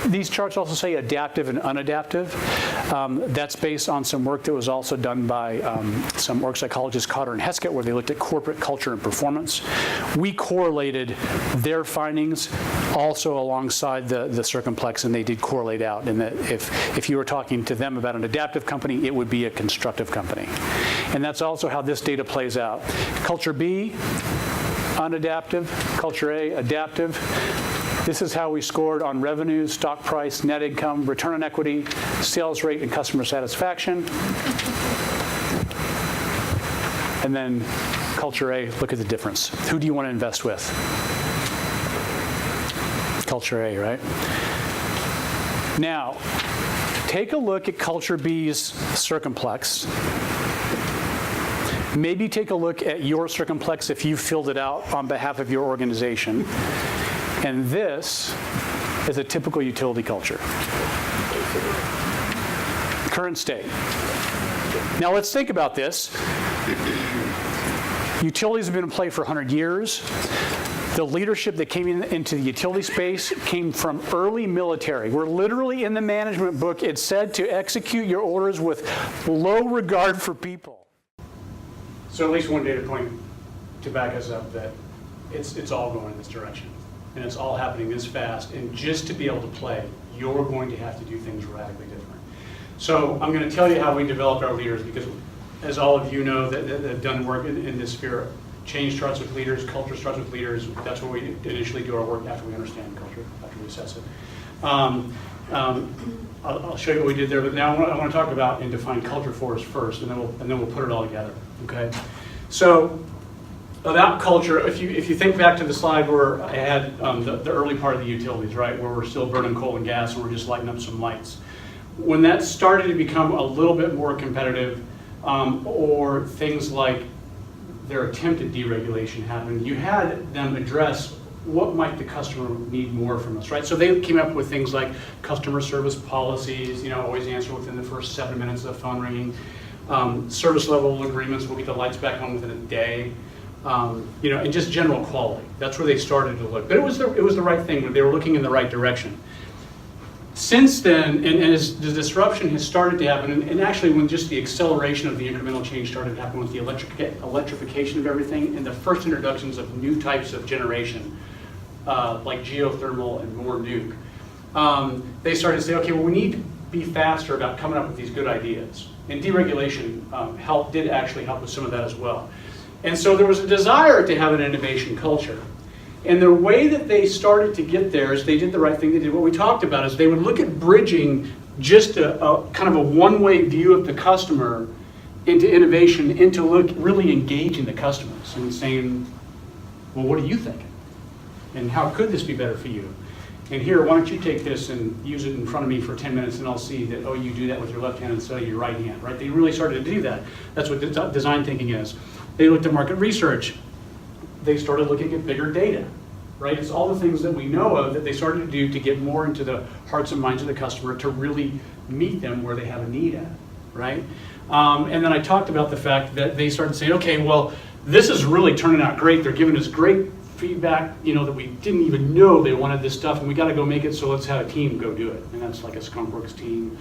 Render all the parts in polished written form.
These charts also say adaptive and unadaptive. That's based on some work that was also done by some org psychologists, Cotter and Heskett, where they looked at corporate culture and performance. We correlated their findings also alongside the circumplex, and they did correlate out. And that if you were talking to them about an adaptive company, it would be a constructive company. And that's also how this data plays out. Culture B, unadaptive. Culture A, adaptive. This is how we scored on revenue, stock price, net income, return on equity, sales rate, and customer satisfaction. And then culture A, look at the difference. Who do you want to invest with? Culture A, right? Now, take a look at culture B's circumplex. Maybe take a look at your circumplex if you filled it out on behalf of your organization. And this is a typical utility culture. Current state. Now let's think about this. Utilities have been in play for 100 years. The leadership that came into the utility space came from early military. We're literally in the management book. It said to execute your orders with low regard for people. So at least one data point to back us up that it's all going in this direction. And it's all happening this fast. And just to be able to play, you're going to have to do things radically different. So I'm going to tell you how we developed our leaders, because as all of you know that have done work in this sphere, change starts with leaders, culture starts with leaders. That's where we initially do our work after we understand culture, after we assess it. I'll show you what we did there, but now I want to talk about and define culture for us first, and then we'll put it all together. Okay. So about culture, if you think back to the slide where I had the early part of the utilities, right, where we're still burning coal and gas and we're just lighting up some lights. When that started to become a little bit more competitive, or things like their attempted deregulation happened, you had them address what might the customer need more from us, right? So they came up with things like customer service policies, always answer within the first 7 minutes of the phone ringing. Service level agreements, we'll get the lights back on within a day. And just general quality. That's where they started to look. But it was the right thing. They were looking in the right direction. Since then, and as the disruption has started to happen, and actually when just the acceleration of the incremental change started to happen with the electrification of everything and the first introductions of new types of generation, like geothermal and more nuke, they started to say, okay, well, we need to be faster about coming up with these good ideas. And deregulation did actually help with some of that as well. And so there was a desire to have an innovation culture. And the way that they started to get there is they did the right thing. They did what we talked about, is they would look at bridging just a kind of a one-way view of the customer into innovation, into really engaging the customers and saying, well, what are you thinking? And how could this be better for you? And here, why don't you take this and use it in front of me for 10 minutes and I'll see that, oh, you do that with your left hand instead of your right hand, right? They really started to do that. That's what design thinking is. They looked at market research. They started looking at bigger data, right? It's all the things that we know of that they started to do to get more into the hearts and minds of the customer to really meet them where they have a need at, right? And then I talked about the fact that they started saying, okay, well, this is really turning out great. They're giving us great feedback, that we didn't even know they wanted this stuff, and we got to go make it, so let's have a team go do it. And that's like a skunkworks team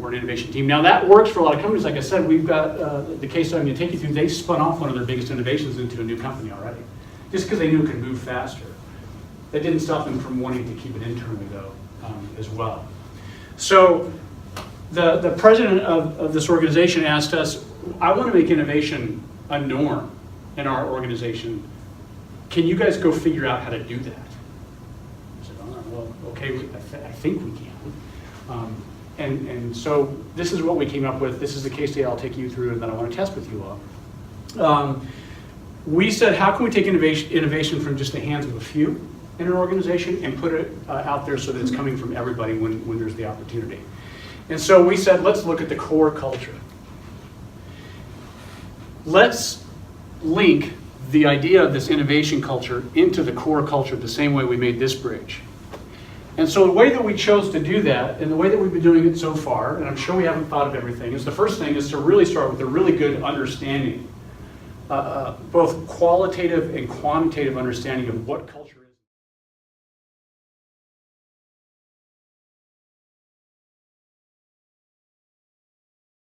or an innovation team. Now that works for a lot of companies. Like I said, we've got the case study I'm going to take you through. They spun off one of their biggest innovations into a new company already, just because they knew it could move faster. That didn't stop them from wanting to keep it internally, though, as well. So the president of this organization asked us, I want to make innovation a norm in our organization. Can you guys go figure out how to do that? I said, oh, well, okay, I think we can. And so this is what we came up with. This is the case study I'll take you through and that I want to test with you all. We said, how can we take innovation from just the hands of a few in an organization and put it out there so that it's coming from everybody when there's the opportunity? And so we said, let's look at the core culture. Let's link the idea of this innovation culture into the core culture the same way we made this bridge. And so the way that we chose to do that, and the way that we've been doing it so far, and I'm sure we haven't thought of everything, is the first thing is to really start with a really good understanding, both qualitative and quantitative understanding of what culture is.